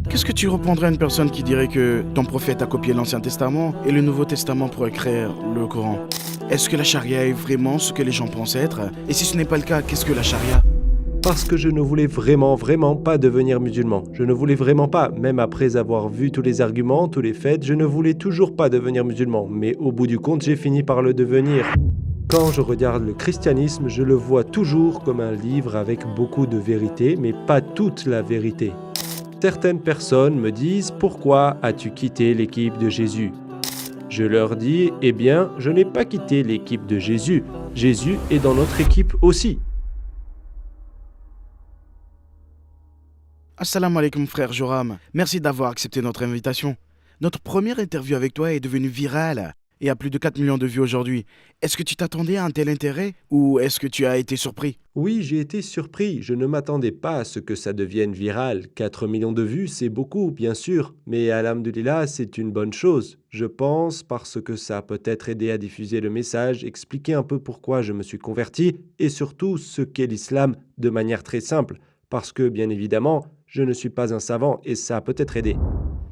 Qu'est-ce que tu répondrais à une personne qui dirait que ton prophète a copié l'Ancien Testament et le Nouveau Testament pour écrire le Coran? Est-ce que la charia est vraiment ce que les gens pensent être? Et si ce n'est pas le cas, qu'est-ce que la charia? Parce que je ne voulais vraiment pas devenir musulman. Je ne voulais vraiment pas, même après avoir vu tous les arguments, tous les faits, je ne voulais toujours pas devenir musulman. Mais au bout du compte, j'ai fini par le devenir. Quand je regarde le christianisme, je le vois toujours comme un livre avec beaucoup de vérité, mais pas toute la vérité. Certaines personnes me disent « Pourquoi as-tu quitté l'équipe de Jésus ?» Je leur dis « Eh bien, je n'ai pas quitté l'équipe de Jésus. Jésus est dans notre équipe aussi. » Assalamu alaikum frère Joram, merci d'avoir accepté notre invitation. Notre première interview avec toi est devenue virale et a plus de 4 millions de vues aujourd'hui. Est-ce que tu t'attendais à un tel intérêt ou est-ce que tu as été surpris? Oui, j'ai été surpris. Je ne m'attendais pas à ce que ça devienne viral. 4 millions de vues, c'est beaucoup, bien sûr. Mais alhamdoulilah, c'est une bonne chose. Je pense parce que ça a peut-être aidé à diffuser le message, expliquer un peu pourquoi je me suis converti et surtout ce qu'est l'islam de manière très simple. Parce que, bien évidemment, je ne suis pas un savant et ça a peut-être aidé.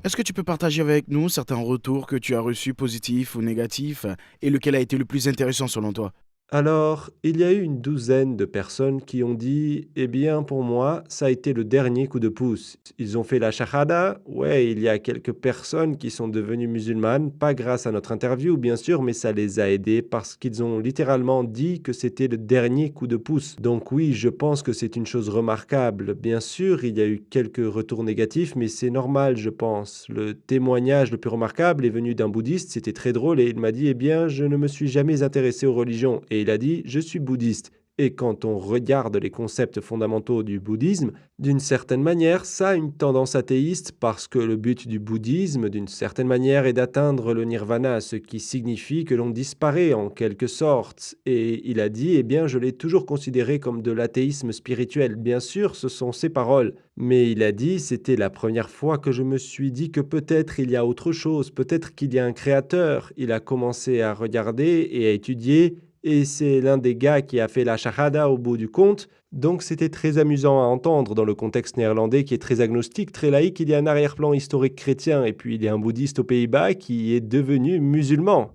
Est-ce que tu peux partager avec nous certains retours que tu as reçus, positifs ou négatifs, et lequel a été le plus intéressant selon toi? Alors, il y a eu une douzaine de personnes qui ont dit « Eh bien, pour moi, ça a été le dernier coup de pouce. » Ils ont fait la shahada. Ouais, il y a quelques personnes qui sont devenues musulmanes, pas grâce à notre interview, bien sûr, mais ça les a aidés parce qu'ils ont littéralement dit que c'était le dernier coup de pouce. Donc oui, je pense que c'est une chose remarquable. Bien sûr, il y a eu quelques retours négatifs, mais c'est normal, je pense. Le témoignage le plus remarquable est venu d'un bouddhiste, c'était très drôle, et il m'a dit « Eh bien, je ne me suis jamais intéressé aux religions. » Et il a dit « Je suis bouddhiste ». Et quand on regarde les concepts fondamentaux du bouddhisme, d'une certaine manière, ça a une tendance athéiste parce que le but du bouddhisme, d'une certaine manière, est d'atteindre le nirvana, ce qui signifie que l'on disparaît en quelque sorte. Et il a dit « Eh bien, je l'ai toujours considéré comme de l'athéisme spirituel ». Bien sûr, ce sont ses paroles. Mais il a dit « C'était la première fois que je me suis dit que peut-être il y a autre chose, peut-être qu'il y a un créateur ». Il a commencé à regarder et à étudier. Et c'est l'un des gars qui a fait la shahada au bout du compte. Donc c'était très amusant à entendre dans le contexte néerlandais qui est très agnostique, très laïque. Il y a un arrière-plan historique chrétien et puis il y a un bouddhiste aux Pays-Bas qui est devenu musulman.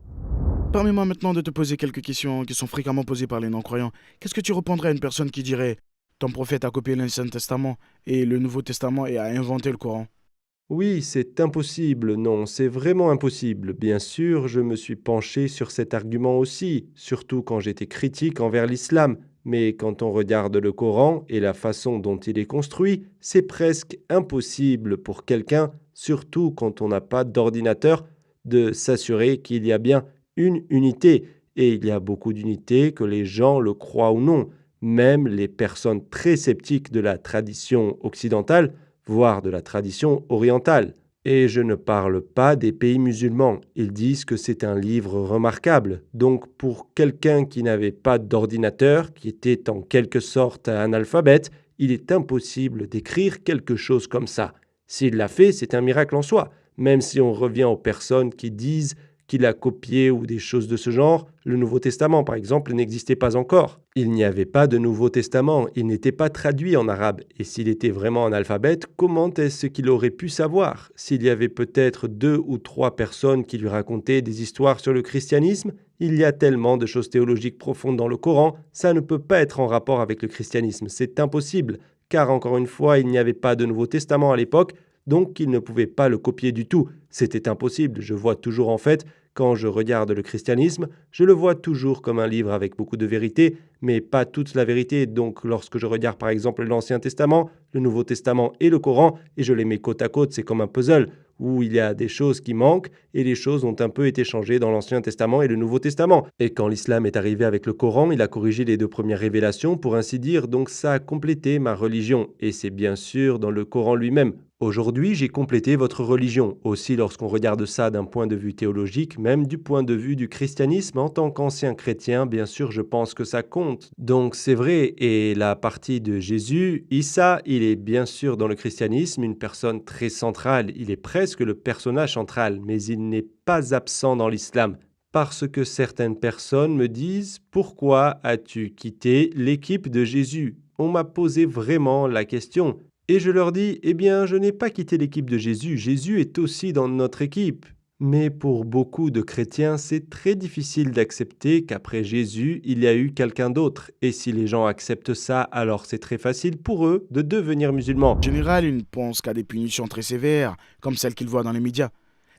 Permets-moi maintenant de te poser quelques questions qui sont fréquemment posées par les non-croyants. Qu'est-ce que tu répondrais à une personne qui dirait ton prophète a copié l'Ancien Testament et le Nouveau Testament et a inventé le Coran? Oui, c'est impossible, non, c'est vraiment impossible. Bien sûr, je me suis penché sur cet argument aussi, surtout quand j'étais critique envers l'islam. Mais quand on regarde le Coran et la façon dont il est construit, c'est presque impossible pour quelqu'un, surtout quand on n'a pas d'ordinateur, de s'assurer qu'il y a bien une unité. Et il y a beaucoup d'unités, que les gens le croient ou non. Même les personnes très sceptiques de la tradition occidentale, voire de la tradition orientale. Et je ne parle pas des pays musulmans. Ils disent que c'est un livre remarquable. Donc pour quelqu'un qui n'avait pas d'ordinateur, qui était en quelque sorte analphabète, il est impossible d'écrire quelque chose comme ça. S'il l'a fait, c'est un miracle en soi. Même si on revient aux personnes qui disent qu'il a copié ou des choses de ce genre, le Nouveau Testament, par exemple, n'existait pas encore. Il n'y avait pas de Nouveau Testament, il n'était pas traduit en arabe. Et s'il était vraiment analphabète, comment est-ce qu'il aurait pu savoir? S'il y avait peut-être 2 ou 3 personnes qui lui racontaient des histoires sur le christianisme, il y a tellement de choses théologiques profondes dans le Coran, ça ne peut pas être en rapport avec le christianisme, c'est impossible. Car encore une fois, il n'y avait pas de Nouveau Testament à l'époque, donc il ne pouvait pas le copier du tout. C'était impossible. Je vois toujours en fait, quand je regarde le christianisme, je le vois toujours comme un livre avec beaucoup de vérité, mais pas toute la vérité. Donc lorsque je regarde par exemple l'Ancien Testament, le Nouveau Testament et le Coran, et je les mets côte à côte, c'est comme un puzzle, où il y a des choses qui manquent, et les choses ont un peu été changées dans l'Ancien Testament et le Nouveau Testament. Et quand l'islam est arrivé avec le Coran, il a corrigé les 2 premières révélations, pour ainsi dire, donc ça a complété ma religion. Et c'est bien sûr dans le Coran lui-même. Aujourd'hui, j'ai complété votre religion. Aussi, lorsqu'on regarde ça d'un point de vue théologique, même du point de vue du christianisme, en tant qu'ancien chrétien, bien sûr, je pense que ça compte. Donc, c'est vrai. Et la partie de Jésus, Issa, il est bien sûr dans le christianisme une personne très centrale. Il est presque le personnage central, mais il n'est pas absent dans l'islam. Parce que certaines personnes me disent « Pourquoi as-tu quitté l'équipe de Jésus ?» On m'a posé vraiment la question. Et je leur dis, eh bien, je n'ai pas quitté l'équipe de Jésus, Jésus est aussi dans notre équipe. Mais pour beaucoup de chrétiens, c'est très difficile d'accepter qu'après Jésus, il y a eu quelqu'un d'autre. Et si les gens acceptent ça, alors c'est très facile pour eux de devenir musulmans. En général, ils ne pensent qu'à des punitions très sévères, comme celles qu'ils voient dans les médias.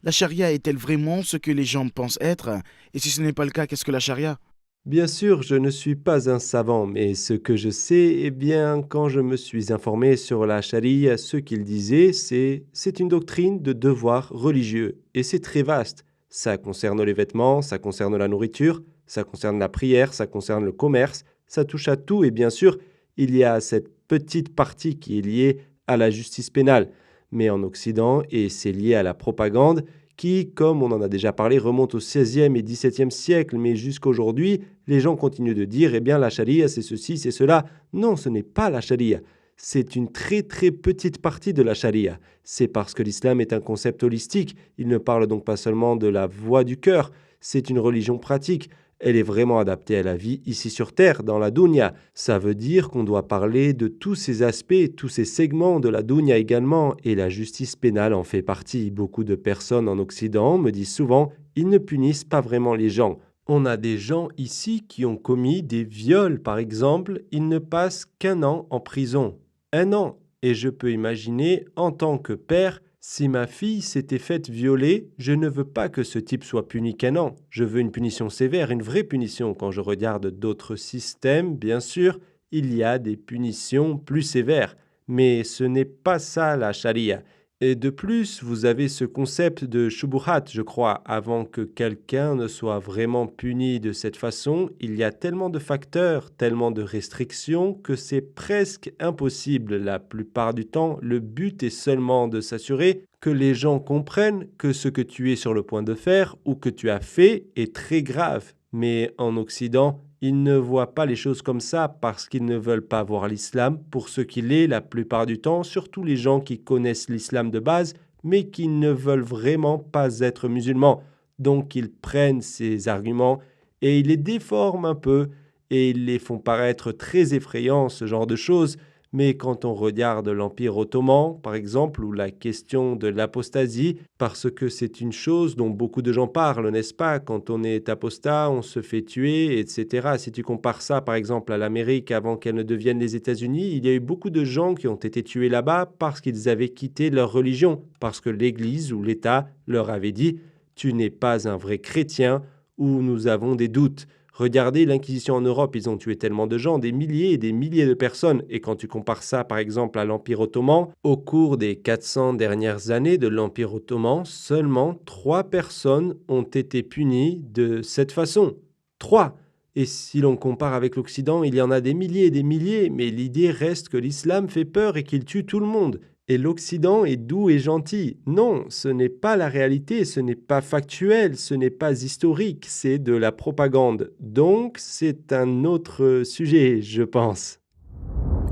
La charia est-elle vraiment ce que les gens pensent être? Et si ce n'est pas le cas, qu'est-ce que la charia? Bien sûr, je ne suis pas un savant, mais ce que je sais, eh bien, quand je me suis informé sur la charia, ce qu'il disait, c'est une doctrine de devoir religieux. Et c'est très vaste. Ça concerne les vêtements, ça concerne la nourriture, ça concerne la prière, ça concerne le commerce, ça touche à tout. Et bien sûr, il y a cette petite partie qui est liée à la justice pénale. Mais en Occident, et c'est lié à la propagande, qui, comme on en a déjà parlé, remonte au XVIe et XVIIe siècle, mais jusqu'à aujourd'hui, les gens continuent de dire, eh bien, la charia, c'est ceci, c'est cela. Non, ce n'est pas la charia. C'est une très très petite partie de la charia. C'est parce que l'islam est un concept holistique. Il ne parle donc pas seulement de la voix du cœur. C'est une religion pratique. Elle est vraiment adaptée à la vie ici sur Terre, dans la dunya. Ça veut dire qu'on doit parler de tous ces aspects, tous ces segments de la dunya également, et la justice pénale en fait partie. Beaucoup de personnes en Occident me disent souvent, ils ne punissent pas vraiment les gens. On a des gens ici qui ont commis des viols, par exemple, ils ne passent qu'un an en prison. Un an. Et je peux imaginer, en tant que père, si ma fille s'était faite violer, je ne veux pas que ce type soit puni qu'un an. Je veux une punition sévère, une vraie punition. Quand je regarde d'autres systèmes, bien sûr, il y a des punitions plus sévères. Mais ce n'est pas ça la charia. Et de plus, vous avez ce concept de shubuhat, je crois. Avant que quelqu'un ne soit vraiment puni de cette façon, il y a tellement de facteurs, tellement de restrictions que c'est presque impossible. La plupart du temps, le but est seulement de s'assurer que les gens comprennent que ce que tu es sur le point de faire ou que tu as fait est très grave. Mais en Occident, ils ne voient pas les choses comme ça parce qu'ils ne veulent pas voir l'islam pour ce qu'il est la plupart du temps, surtout les gens qui connaissent l'islam de base, mais qui ne veulent vraiment pas être musulmans. Donc ils prennent ces arguments et ils les déforment un peu et ils les font paraître très effrayants, ce genre de choses. Mais quand on regarde l'Empire ottoman, par exemple, ou la question de l'apostasie, parce que c'est une chose dont beaucoup de gens parlent, n'est-ce pas? Quand on est apostat, on se fait tuer, etc. Si tu compares ça, par exemple, à l'Amérique avant qu'elle ne devienne les États-Unis, il y a eu beaucoup de gens qui ont été tués là-bas parce qu'ils avaient quitté leur religion, parce que l'Église ou l'État leur avait dit « tu n'es pas un vrai chrétien » ou « nous avons des doutes ». Regardez l'Inquisition en Europe, ils ont tué tellement de gens, des milliers et des milliers de personnes. Et quand tu compares ça par exemple à l'Empire ottoman, au cours des 400 dernières années de l'Empire ottoman, seulement 3 personnes ont été punies de cette façon. 3. Et si l'on compare avec l'Occident, il y en a des milliers et des milliers, mais l'idée reste que l'islam fait peur et qu'il tue tout le monde. Et l'Occident est doux et gentil. Non, ce n'est pas la réalité, ce n'est pas factuel, ce n'est pas historique, c'est de la propagande. Donc, c'est un autre sujet, je pense.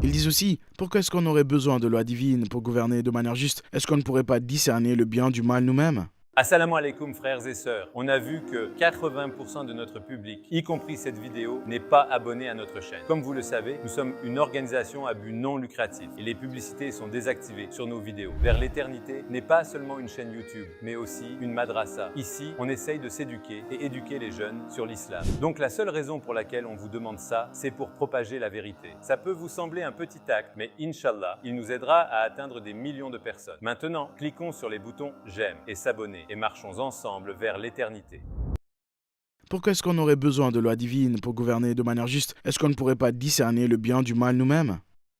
Ils disent aussi, pourquoi est-ce qu'on aurait besoin de lois divines pour gouverner de manière juste? Est-ce qu'on ne pourrait pas discerner le bien du mal nous-mêmes? Assalamu alaikum frères et sœurs, on a vu que 80% de notre public, y compris cette vidéo, n'est pas abonné à notre chaîne. Comme vous le savez, nous sommes une organisation à but non lucratif et les publicités sont désactivées sur nos vidéos. Vers l'éternité n'est pas seulement une chaîne YouTube, mais aussi une madrasa. Ici, on essaye de s'éduquer et éduquer les jeunes sur l'islam. Donc la seule raison pour laquelle on vous demande ça, c'est pour propager la vérité. Ça peut vous sembler un petit acte, mais Inch'Allah, il nous aidera à atteindre des millions de personnes. Maintenant, cliquons sur les boutons j'aime et s'abonner et marchons ensemble vers l'éternité. Pourquoi est-ce qu'on aurait besoin de lois divines pour gouverner de manière juste? Est-ce qu'on ne pourrait pas discerner le bien du mal nous-mêmes?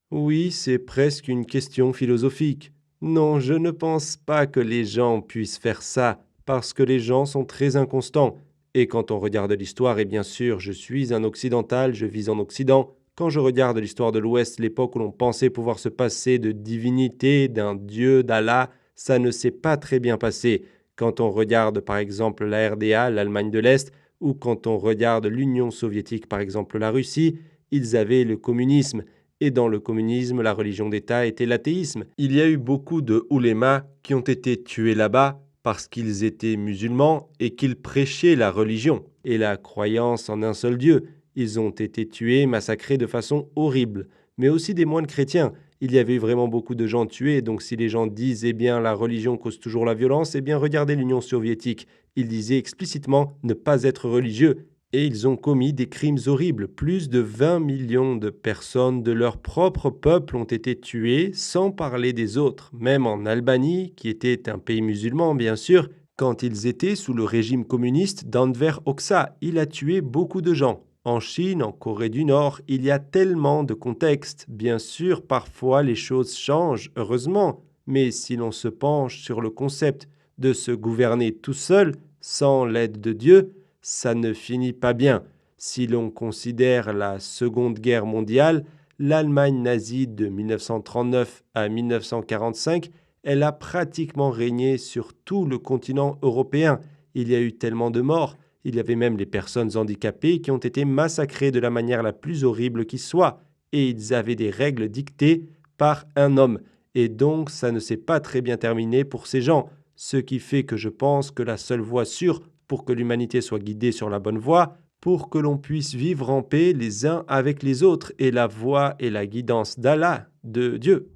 Oui, c'est presque une question philosophique. Non, je ne pense pas que les gens puissent faire ça, parce que les gens sont très inconstants. Et quand on regarde l'histoire, et bien sûr, je suis un occidental, je vis en Occident, quand je regarde l'histoire de l'Ouest, l'époque où l'on pensait pouvoir se passer de divinité, d'un dieu, d'Allah, ça ne s'est pas très bien passé. Quand on regarde par exemple la RDA, l'Allemagne de l'Est, ou quand on regarde l'Union soviétique, par exemple la Russie, ils avaient le communisme. Et dans le communisme, la religion d'État était l'athéisme. Il y a eu beaucoup de oulémas qui ont été tués là-bas parce qu'ils étaient musulmans et qu'ils prêchaient la religion et la croyance en un seul Dieu. Ils ont été tués, massacrés de façon horrible. Mais aussi des moines chrétiens. Il y avait vraiment beaucoup de gens tués, donc si les gens disent « Eh bien, la religion cause toujours la violence », eh bien, regardez l'Union soviétique. Ils disaient explicitement ne pas être religieux. Et ils ont commis des crimes horribles. Plus de 20 millions de personnes de leur propre peuple ont été tuées, sans parler des autres. Même en Albanie, qui était un pays musulman bien sûr, quand ils étaient sous le régime communiste d'Enver Hoxha, il a tué beaucoup de gens. En Chine, en Corée du Nord, il y a tellement de contextes. Bien sûr, parfois les choses changent, heureusement. Mais si l'on se penche sur le concept de se gouverner tout seul, sans l'aide de Dieu, ça ne finit pas bien. Si l'on considère la Seconde Guerre mondiale, l'Allemagne nazie de 1939 à 1945, elle a pratiquement régné sur tout le continent européen. Il y a eu tellement de morts, il y avait même les personnes handicapées qui ont été massacrées de la manière la plus horrible qui soit, et ils avaient des règles dictées par un homme. Et donc, ça ne s'est pas très bien terminé pour ces gens, ce qui fait que je pense que la seule voie sûre pour que l'humanité soit guidée sur la bonne voie, pour que l'on puisse vivre en paix les uns avec les autres, et la voie et la guidance d'Allah, de Dieu.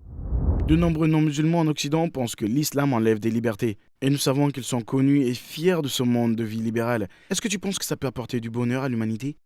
De nombreux non-musulmans en Occident pensent que l'islam enlève des libertés. Et nous savons qu'ils sont connus et fiers de ce monde de vie libérale. Est-ce que tu penses que ça peut apporter du bonheur à l'humanité ?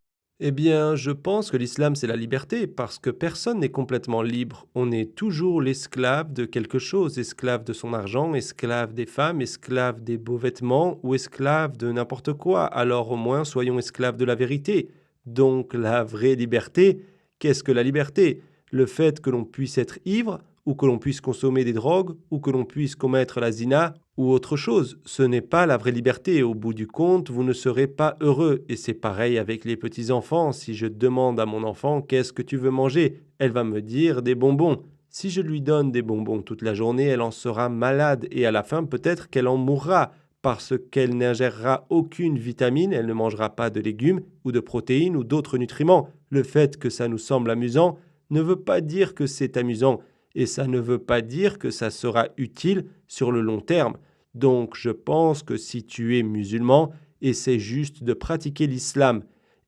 Eh bien, je pense que l'islam, c'est la liberté, parce que personne n'est complètement libre. On est toujours l'esclave de quelque chose, esclave de son argent, esclave des femmes, esclave des beaux vêtements ou esclave de n'importe quoi. Alors au moins, soyons esclaves de la vérité. Donc la vraie liberté, qu'est-ce que la liberté ? Le fait que l'on puisse être ivre, ou que l'on puisse consommer des drogues, ou que l'on puisse commettre la zina, ou autre chose. Ce n'est pas la vraie liberté. Au bout du compte, vous ne serez pas heureux. Et c'est pareil avec les petits-enfants. Si je demande à mon enfant « Qu'est-ce que tu veux manger ?» Elle va me dire « Des bonbons ». Si je lui donne des bonbons toute la journée, elle en sera malade. Et à la fin, peut-être qu'elle en mourra. Parce qu'elle n'ingérera aucune vitamine, elle ne mangera pas de légumes, ou de protéines, ou d'autres nutriments. Le fait que ça nous semble amusant ne veut pas dire que c'est amusant. Et ça ne veut pas dire que ça sera utile sur le long terme. Donc je pense que si tu es musulman, essaie juste de pratiquer l'islam.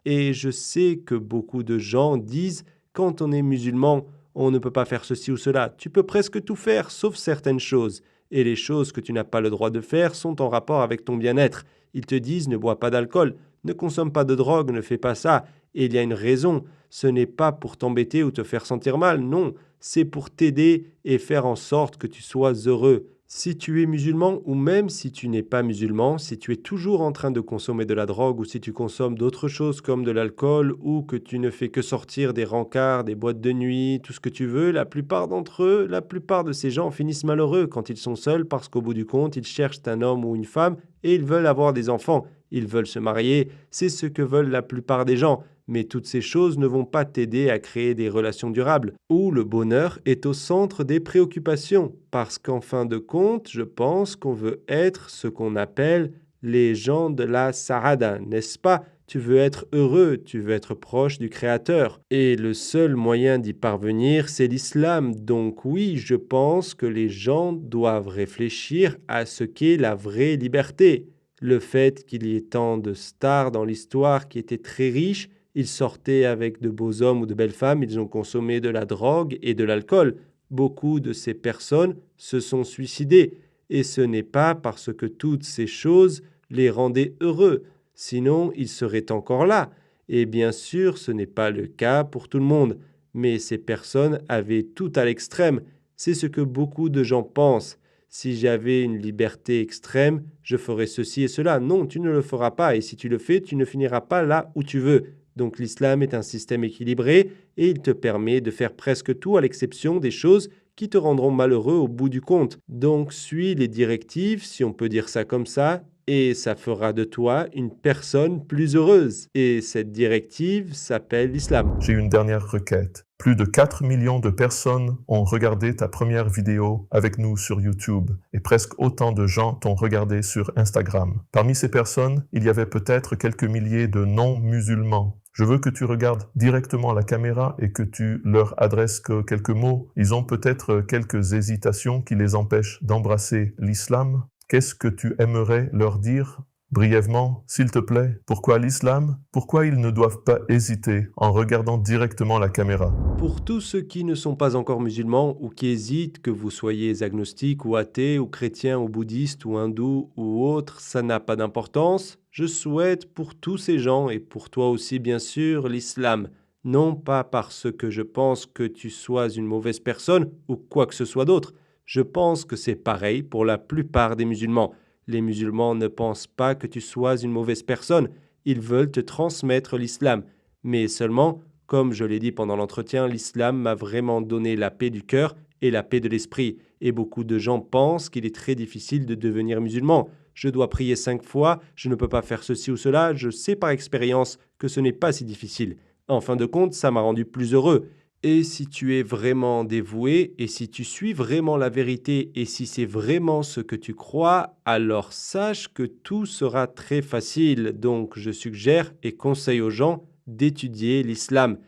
Et je sais que beaucoup de gens disent « quand on est musulman, on ne peut pas faire ceci ou cela ». Tu peux presque tout faire, sauf certaines choses. Et les choses que tu n'as pas le droit de faire sont en rapport avec ton bien-être. Ils te disent « ne bois pas d'alcool, ne consomme pas de drogue, ne fais pas ça ». Et il y a une raison. Ce n'est pas pour t'embêter ou te faire sentir mal, non. C'est pour t'aider et faire en sorte que tu sois heureux. Si tu es musulman ou même si tu n'es pas musulman, si tu es toujours en train de consommer de la drogue ou si tu consommes d'autres choses comme de l'alcool ou que tu ne fais que sortir des rencarts, des boîtes de nuit, tout ce que tu veux, la plupart de ces gens finissent malheureux quand ils sont seuls parce qu'au bout du compte, ils cherchent un homme ou une femme et ils veulent avoir des enfants. Ils veulent se marier, c'est ce que veulent la plupart des gens. Mais toutes ces choses ne vont pas t'aider à créer des relations durables, où le bonheur est au centre des préoccupations. Parce qu'en fin de compte, je pense qu'on veut être ce qu'on appelle les gens de la Sa'ada, n'est-ce pas ? Tu veux être heureux, tu veux être proche du Créateur. Et le seul moyen d'y parvenir, c'est l'islam. Donc oui, je pense que les gens doivent réfléchir à ce qu'est la vraie liberté. Le fait qu'il y ait tant de stars dans l'histoire qui étaient très riches, ils sortaient avec de beaux hommes ou de belles femmes, ils ont consommé de la drogue et de l'alcool. Beaucoup de ces personnes se sont suicidées. Et ce n'est pas parce que toutes ces choses les rendaient heureux. Sinon, ils seraient encore là. Et bien sûr, ce n'est pas le cas pour tout le monde. Mais ces personnes avaient tout à l'extrême. C'est ce que beaucoup de gens pensent. Si j'avais une liberté extrême, je ferais ceci et cela. Non, tu ne le feras pas. Et si tu le fais, tu ne finiras pas là où tu veux. Donc l'islam est un système équilibré et il te permet de faire presque tout à l'exception des choses qui te rendront malheureux au bout du compte. Donc suis les directives, si on peut dire ça comme ça, et ça fera de toi une personne plus heureuse. Et cette directive s'appelle l'islam. J'ai une dernière requête. Plus de 4 millions de personnes ont regardé ta première vidéo avec nous sur YouTube et presque autant de gens t'ont regardé sur Instagram. Parmi ces personnes, il y avait peut-être quelques milliers de non-musulmans. Je veux que tu regardes directement la caméra et que tu leur adresses que quelques mots. Ils ont peut-être quelques hésitations qui les empêchent d'embrasser l'islam. Qu'est-ce que tu aimerais leur dire Brièvement, s'il te plaît, pourquoi l'islam? Pourquoi ils ne doivent pas hésiter en regardant directement la caméra? Pour tous ceux qui ne sont pas encore musulmans ou qui hésitent, que vous soyez agnostique ou athée ou chrétien ou bouddhiste ou hindou ou autre, ça n'a pas d'importance. Je souhaite pour tous ces gens et pour toi aussi bien sûr l'islam. Non pas parce que je pense que tu sois une mauvaise personne ou quoi que ce soit d'autre. Je pense que c'est pareil pour la plupart des musulmans. Les musulmans ne pensent pas que tu sois une mauvaise personne. Ils veulent te transmettre l'islam. Mais seulement, comme je l'ai dit pendant l'entretien, l'islam m'a vraiment donné la paix du cœur et la paix de l'esprit. Et beaucoup de gens pensent qu'il est très difficile de devenir musulman. Je dois prier 5 fois, je ne peux pas faire ceci ou cela. Je sais par expérience que ce n'est pas si difficile. En fin de compte, ça m'a rendu plus heureux. Et si tu es vraiment dévoué, et si tu suis vraiment la vérité, et si c'est vraiment ce que tu crois, alors sache que tout sera très facile. Donc je suggère et conseille aux gens d'étudier l'islam.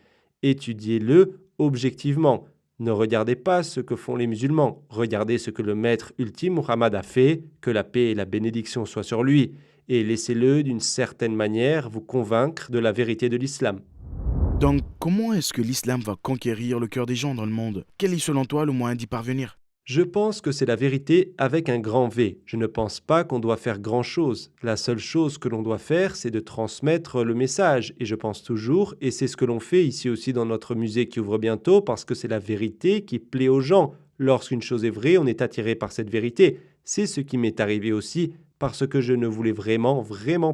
Étudiez-le objectivement. Ne regardez pas ce que font les musulmans. Regardez ce que le maître ultime Muhammad a fait, que la paix et la bénédiction soient sur lui. Et laissez-le d'une certaine manière vous convaincre de la vérité de l'islam. Donc, comment est-ce que l'islam va conquérir le cœur des gens dans le monde? Quel est selon toi le moyen d'y parvenir? Je pense que c'est la vérité avec un grand V. Je ne pense pas qu'on doit faire grand-chose. La seule chose que l'on doit faire, c'est de transmettre le message. Et je pense toujours, et c'est ce que l'on fait ici aussi dans notre musée qui ouvre bientôt, parce que c'est la vérité qui plaît aux gens. Lorsqu'une chose est vraie, on est attiré par cette vérité. C'est ce qui m'est arrivé aussi, parce que je ne voulais vraiment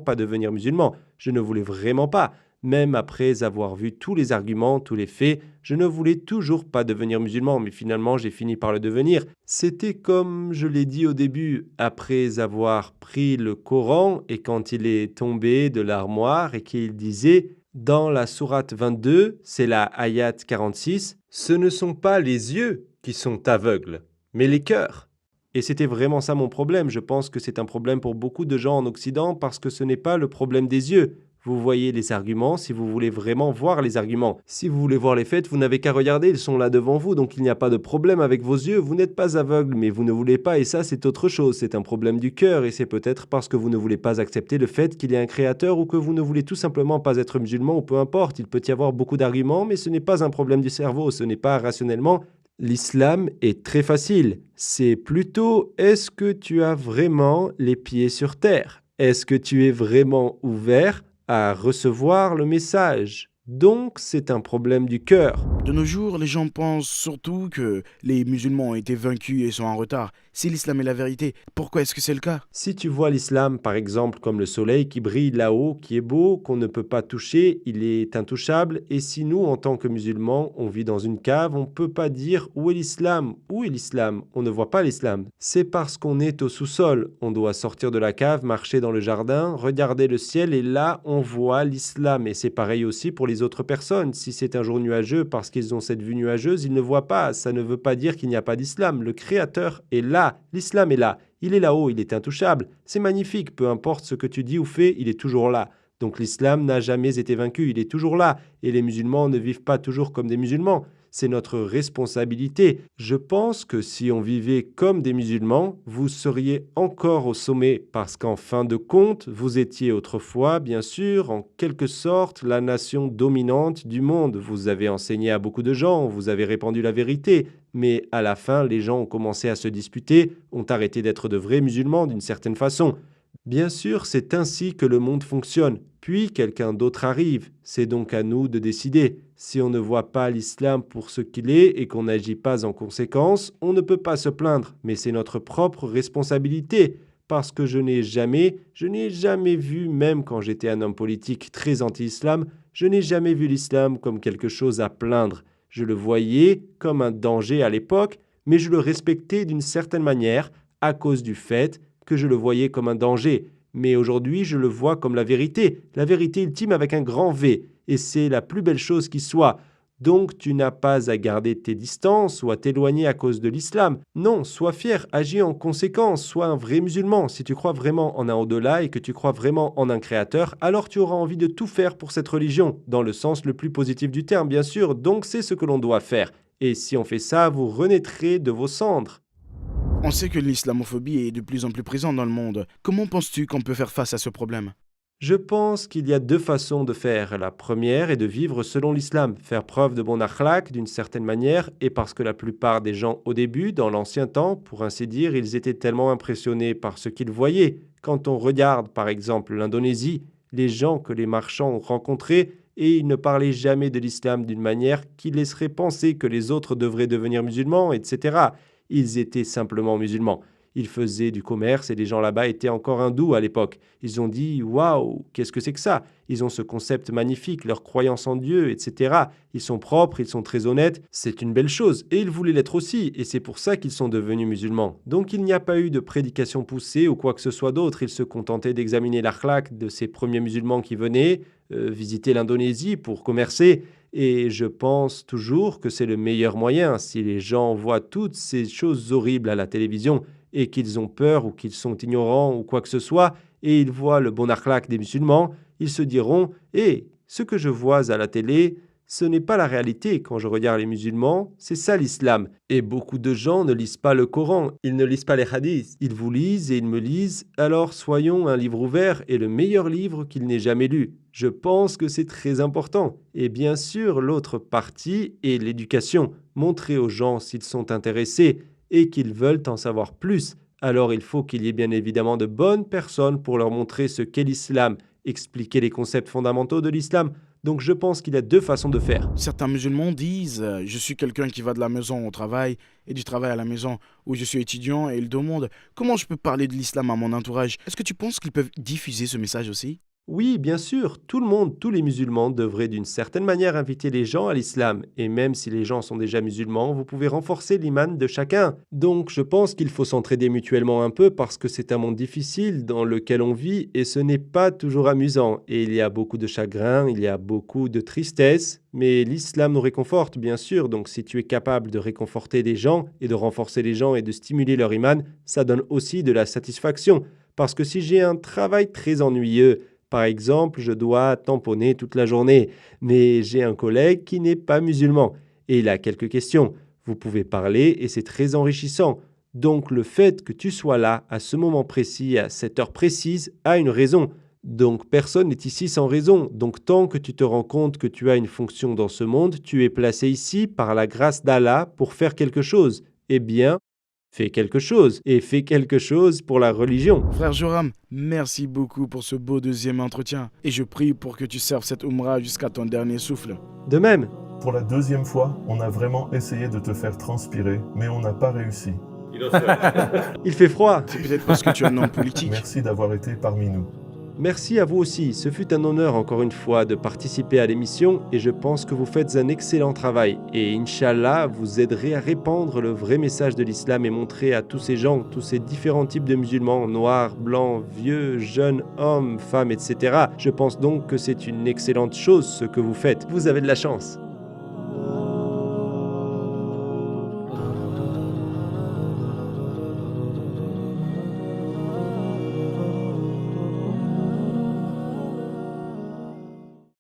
pas devenir musulman. Je ne voulais vraiment pas. Même après avoir vu tous les arguments, tous les faits, je ne voulais toujours pas devenir musulman, mais finalement j'ai fini par le devenir. C'était comme je l'ai dit au début, après avoir pris le Coran et quand il est tombé de l'armoire et qu'il disait dans la sourate 22, c'est la ayat 46, « Ce ne sont pas les yeux qui sont aveugles, mais les cœurs ». Et c'était vraiment ça mon problème. Je pense que c'est un problème pour beaucoup de gens en Occident parce que ce n'est pas le problème des yeux. Vous voyez les arguments si vous voulez vraiment voir les arguments. Si vous voulez voir les faits, vous n'avez qu'à regarder, ils sont là devant vous, donc il n'y a pas de problème avec vos yeux. Vous n'êtes pas aveugle, mais vous ne voulez pas, et ça c'est autre chose. C'est un problème du cœur, et c'est peut-être parce que vous ne voulez pas accepter le fait qu'il y a un créateur ou que vous ne voulez tout simplement pas être musulman ou peu importe. Il peut y avoir beaucoup d'arguments, mais ce n'est pas un problème du cerveau, ce n'est pas rationnellement. L'islam est très facile. C'est plutôt est-ce que tu as vraiment les pieds sur terre? Est-ce que tu es vraiment ouvert à recevoir le message? Donc, c'est un problème du cœur. De nos jours, les gens pensent surtout que les musulmans ont été vaincus et sont en retard. Si l'islam est la vérité, pourquoi est-ce que c'est le cas? Si tu vois l'islam, par exemple, comme le soleil qui brille là-haut, qui est beau, qu'on ne peut pas toucher, il est intouchable, et si nous, en tant que musulmans, on vit dans une cave, on ne peut pas dire où est l'islam? Où est l'islam? On ne voit pas l'islam. C'est parce qu'on est au sous-sol. On doit sortir de la cave, marcher dans le jardin, regarder le ciel, et là, on voit l'islam. Et c'est pareil aussi pour les autres personnes. Si c'est un jour nuageux, parce qu'ils ont cette vue nuageuse, ils ne voient pas. Ça ne veut pas dire qu'il n'y a pas d'islam. Le Créateur est là. L'islam est là. Il est là-haut, il est intouchable. C'est magnifique, peu importe ce que tu dis ou fais, il est toujours là. Donc l'islam n'a jamais été vaincu, il est toujours là. Et les musulmans ne vivent pas toujours comme des musulmans. C'est notre responsabilité. Je pense que si on vivait comme des musulmans, vous seriez encore au sommet parce qu'en fin de compte, vous étiez autrefois, bien sûr, en quelque sorte, la nation dominante du monde. Vous avez enseigné à beaucoup de gens, vous avez répandu la vérité. Mais à la fin, les gens ont commencé à se disputer, ont arrêté d'être de vrais musulmans d'une certaine façon. Bien sûr, c'est ainsi que le monde fonctionne. Puis quelqu'un d'autre arrive. C'est donc à nous de décider. Si on ne voit pas l'islam pour ce qu'il est et qu'on n'agit pas en conséquence, on ne peut pas se plaindre. Mais c'est notre propre responsabilité. Parce que je n'ai jamais vu, même quand j'étais un homme politique très anti-islam, je n'ai jamais vu l'islam comme quelque chose à plaindre. Je le voyais comme un danger à l'époque, mais je le respectais d'une certaine manière à cause du fait que je le voyais comme un danger. Mais aujourd'hui, je le vois comme la vérité ultime avec un grand V. Et c'est la plus belle chose qui soit. Donc, tu n'as pas à garder tes distances ou à t'éloigner à cause de l'islam. Non, sois fier, agis en conséquence, sois un vrai musulman. Si tu crois vraiment en un au-delà et que tu crois vraiment en un créateur, alors tu auras envie de tout faire pour cette religion, dans le sens le plus positif du terme, bien sûr. Donc, c'est ce que l'on doit faire. Et si on fait ça, vous renaîtrez de vos cendres. On sait que l'islamophobie est de plus en plus présente dans le monde. Comment penses-tu qu'on peut faire face à ce problème? Je pense qu'il y a deux façons de faire. La première est de vivre selon l'islam, faire preuve de bon akhlaq d'une certaine manière, et parce que la plupart des gens au début, dans l'ancien temps, pour ainsi dire, ils étaient tellement impressionnés par ce qu'ils voyaient. Quand on regarde par exemple l'Indonésie, les gens que les marchands ont rencontrés, et ils ne parlaient jamais de l'islam d'une manière qui laisserait penser que les autres devraient devenir musulmans, etc. Ils étaient simplement musulmans. Ils faisaient du commerce et les gens là-bas étaient encore hindous à l'époque. Ils ont dit « Waouh, qu'est-ce que c'est que ça ?» Ils ont ce concept magnifique, leur croyance en Dieu, etc. Ils sont propres, ils sont très honnêtes, c'est une belle chose. Et ils voulaient l'être aussi, et c'est pour ça qu'ils sont devenus musulmans. Donc il n'y a pas eu de prédication poussée ou quoi que ce soit d'autre. Ils se contentaient d'examiner l'akhlaq de ces premiers musulmans qui venaient visiter l'Indonésie pour commercer. Et je pense toujours que c'est le meilleur moyen. Si les gens voient toutes ces choses horribles à la télévision et qu'ils ont peur ou qu'ils sont ignorants ou quoi que ce soit, et ils voient le bon akhlaq des musulmans, ils se diront « Eh, ce que je vois à la télé, ce n'est pas la réalité. Quand je regarde les musulmans, c'est ça l'islam. » Et beaucoup de gens ne lisent pas le Coran, ils ne lisent pas les hadiths. Ils vous lisent et ils me lisent, alors soyons un livre ouvert et le meilleur livre qu'ils n'aient jamais lu. Je pense que c'est très important. Et bien sûr, l'autre partie est l'éducation. Montrer aux gens s'ils sont intéressés et qu'ils veulent en savoir plus. Alors il faut qu'il y ait bien évidemment de bonnes personnes pour leur montrer ce qu'est l'islam, expliquer les concepts fondamentaux de l'islam. Donc je pense qu'il y a deux façons de faire. Certains musulmans disent je suis quelqu'un qui va de la maison au travail et du travail à la maison, ou je suis étudiant et ils demandent comment je peux parler de l'islam à mon entourage. Est-ce que tu penses qu'ils peuvent diffuser ce message aussi? Oui, bien sûr, tout le monde, tous les musulmans devraient d'une certaine manière inviter les gens à l'islam. Et même si les gens sont déjà musulmans, vous pouvez renforcer l'iman de chacun. Donc je pense qu'il faut s'entraider mutuellement un peu parce que c'est un monde difficile dans lequel on vit et ce n'est pas toujours amusant. Et il y a beaucoup de chagrin, il y a beaucoup de tristesse, mais l'islam nous réconforte bien sûr. Donc si tu es capable de réconforter des gens et de renforcer les gens et de stimuler leur iman, ça donne aussi de la satisfaction. Parce que si j'ai un travail très ennuyeux, par exemple, je dois tamponner toute la journée, mais j'ai un collègue qui n'est pas musulman et il a quelques questions. Vous pouvez parler et c'est très enrichissant. Donc le fait que tu sois là à ce moment précis, à cette heure précise, a une raison. Donc personne n'est ici sans raison. Donc tant que tu te rends compte que tu as une fonction dans ce monde, tu es placé ici par la grâce d'Allah pour faire quelque chose. Eh bien, fais quelque chose et fais quelque chose pour la religion. Frère Joram, merci beaucoup pour ce beau deuxième entretien et je prie pour que tu serves cette Umrah jusqu'à ton dernier souffle. De même, Pour la deuxième fois, on a vraiment essayé de te faire transpirer, mais on n'a pas réussi. il fait froid. C'est peut-être parce que tu es un homme politique. Merci d'avoir été parmi nous. Merci à vous aussi. Ce fut un honneur encore une fois de participer à l'émission et je pense que vous faites un excellent travail. Et Inch'Allah, vous aiderez à répandre le vrai message de l'islam et montrer à tous ces gens, tous ces différents types de musulmans, noirs, blancs, vieux, jeunes, hommes, femmes, etc. Je pense donc que c'est une excellente chose ce que vous faites. Vous avez de la chance.